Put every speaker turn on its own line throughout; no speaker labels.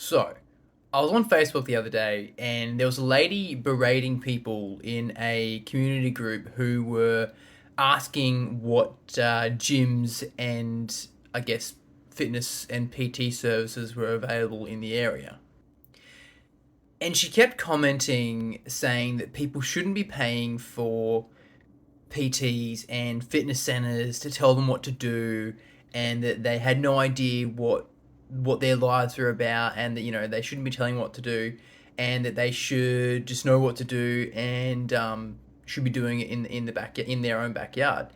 So, I was on Facebook the other day and there was a lady berating people in a community group who were asking what gyms and, I guess, fitness and PT services were available in the area. And she kept commenting saying that people shouldn't be paying for PTs and fitness centers to tell them what to do, and that they had no idea what their lives were about, and that they shouldn't be telling what to do, and that they should just know what to do, and should be doing it in the back in their own backyard.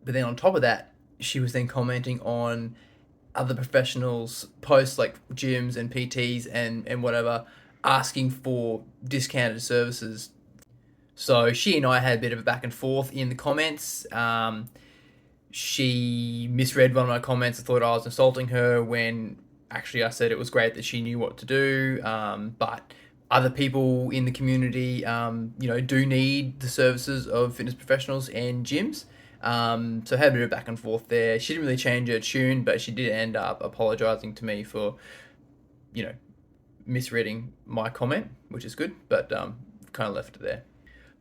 But then on top of that, she was then commenting on other professionals posts like gyms and PTs and whatever, asking for discounted services. So she and I had a bit of a back and forth in the comments. She misread one of my comments and thought I was insulting her when actually I said it was great that she knew what to do. But other people in the community, do need the services of fitness professionals and gyms. So I had a bit of back and forth there. She didn't really change her tune, but she did end up apologizing to me for, you know, misreading my comment, which is good, but kind of left it there.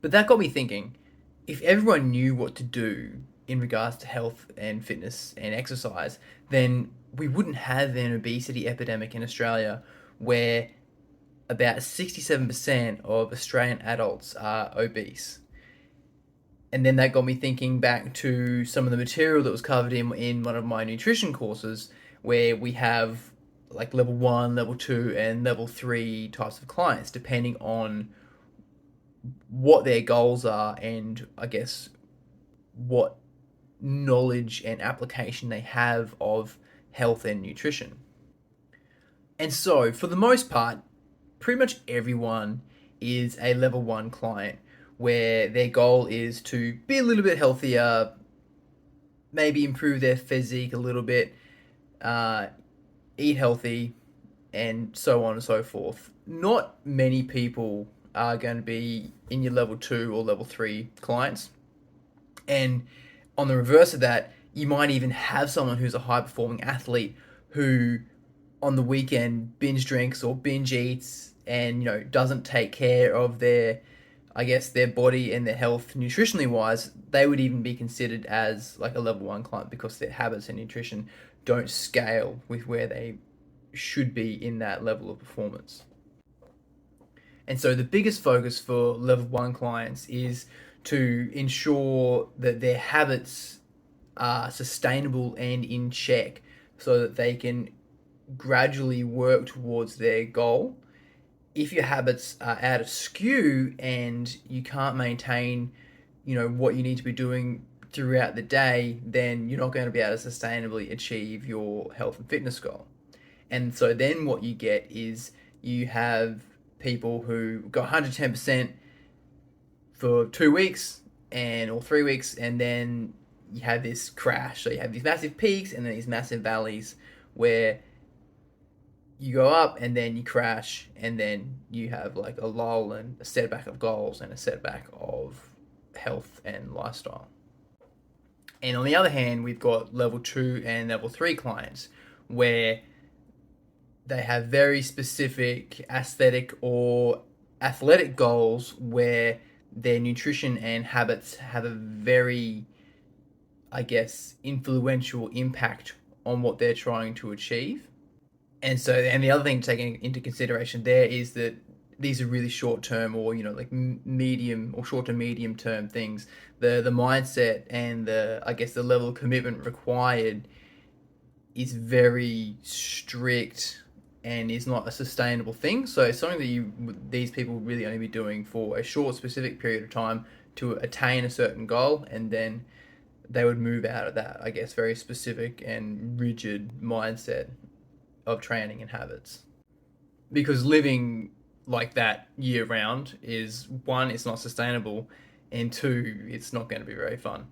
But that got me thinking, if everyone knew what to do in regards to health and fitness and exercise, then we wouldn't have an obesity epidemic in Australia where about 67% of Australian adults are obese. And then that got me thinking back to some of the material that was covered in one of my nutrition courses, where we have like level one, level two, and level three types of clients, depending on what their goals are and I guess what knowledge and application they have of health and nutrition. And so, for the most part, pretty much everyone is a level one client where their goal is to be a little bit healthier, maybe improve their physique a little bit, uh, eat healthy, and so on and so forth. Not many people are going to be in your level two or level three clients. And on the reverse of that, you might even have someone who's a high performing athlete who on the weekend binge drinks or binge eats and doesn't take care of their, I guess, their body and their health nutritionally wise. They would even be considered as like a level one client because their habits and nutrition don't scale with where they should be in that level of performance. And so the biggest focus for level one clients is to ensure that their habits are sustainable and in check so that they can gradually work towards their goal. If your habits are out of skew and you can't maintain, what you need to be doing throughout the day, then you're not going to be able to sustainably achieve your health and fitness goal. And so then what you get is you have people who go 110% for 2 weeks and or 3 weeks, and then you have this crash. So you have these massive peaks and then these massive valleys where you go up and then you crash, and then you have like a lull and a setback of goals and a setback of health and lifestyle. And on the other hand, we've got level two and level three clients where they have very specific aesthetic or athletic goals where their nutrition and habits have a very, I guess, influential impact on what they're trying to achieve. And so, and the other thing to take into consideration there is that these are really short term or like medium or short to medium term things. The mindset and the, I guess, the level of commitment required is very strict and is not a sustainable thing. So it's something that these people would really only be doing for a short specific period of time to attain a certain goal, and then they would move out of that, I guess, very specific and rigid mindset of training and habits. Because living like that year round is, one, it's not sustainable, and two, it's not going to be very fun.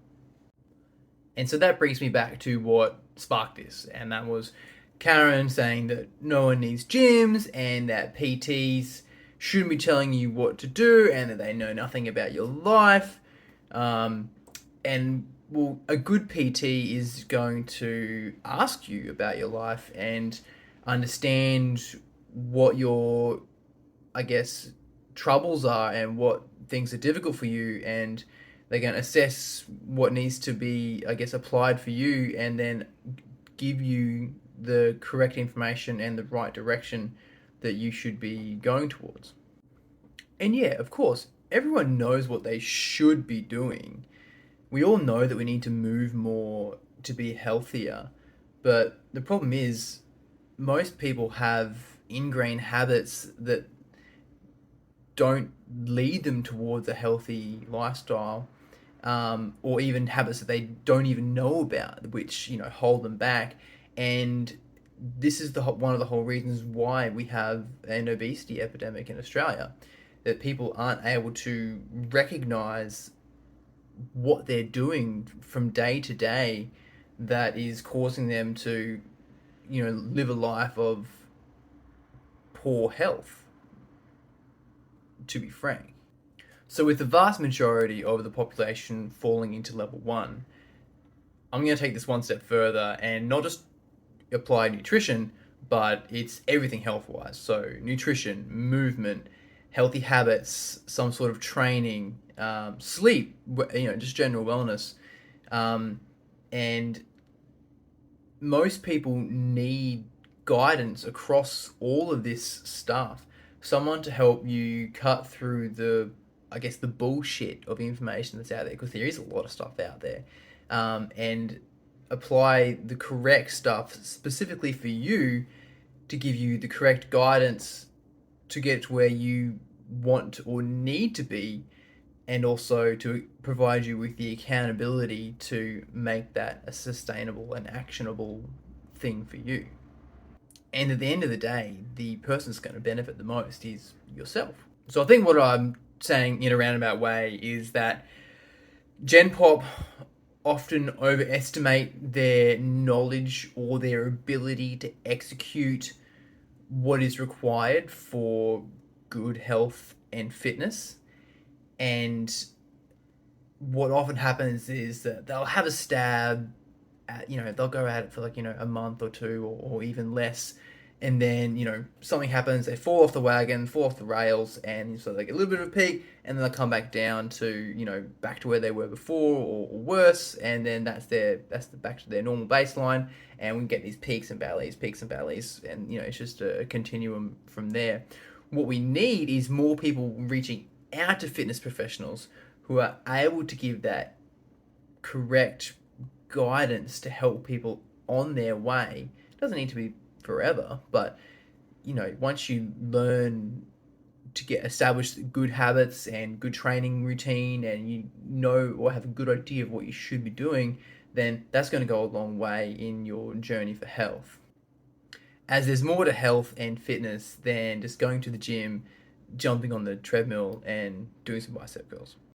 And so that brings me back to what sparked this, and that was Karen saying that no one needs gyms and that PTs shouldn't be telling you what to do and that they know nothing about your life. And well, a good PT is going to ask you about your life and understand what your, I guess, troubles are and what things are difficult for you, and they're going to assess what needs to be, I guess, applied for you, and then give you the correct information and the right direction that you should be going towards. And yeah, of course, everyone knows what they should be doing. We all know that we need to move more to be healthier, but the problem is most people have ingrained habits that don't lead them towards a healthy lifestyle, or even habits that they don't even know about, which hold them back. And this is one of the whole reasons why we have an obesity epidemic in Australia, that people aren't able to recognize what they're doing from day to day that is causing them to live a life of poor health, to be frank. So, with the vast majority of the population falling into level one, I'm going to take this one step further and not just apply nutrition, but it's everything health wise. So, nutrition, movement, healthy habits, some sort of training, sleep, just general wellness. Um, and most people need guidance across all of this stuff. Someone to help you cut through the, I guess, the bullshit of information that's out there, because there is a lot of stuff out there, and apply the correct stuff specifically for you to give you the correct guidance to get to where you want or need to be, and also to provide you with the accountability to make that a sustainable and actionable thing for you. And at the end of the day, the person that's going to benefit the most is yourself. So I think what I'm saying in a roundabout way is that genpop often overestimate their knowledge or their ability to execute what is required for good health and fitness. And what often happens is that they'll have a stab at, they'll go at it for like, a month or two, or even less. And then, something happens, they fall off the wagon, fall off the rails, and so they get a little bit of a peak, and then they'll come back down to, back to where they were before, or worse, and then that's the back to their normal baseline, and we get these peaks and valleys, and, it's just a continuum from there. What we need is more people reaching out to fitness professionals who are able to give that correct guidance to help people on their way. It doesn't need to be forever, but once you learn to get established good habits and good training routine, and you know or have a good idea of what you should be doing, then that's going to go a long way in your journey for health. As there's more to health and fitness than just going to the gym, jumping on the treadmill, and doing some bicep curls.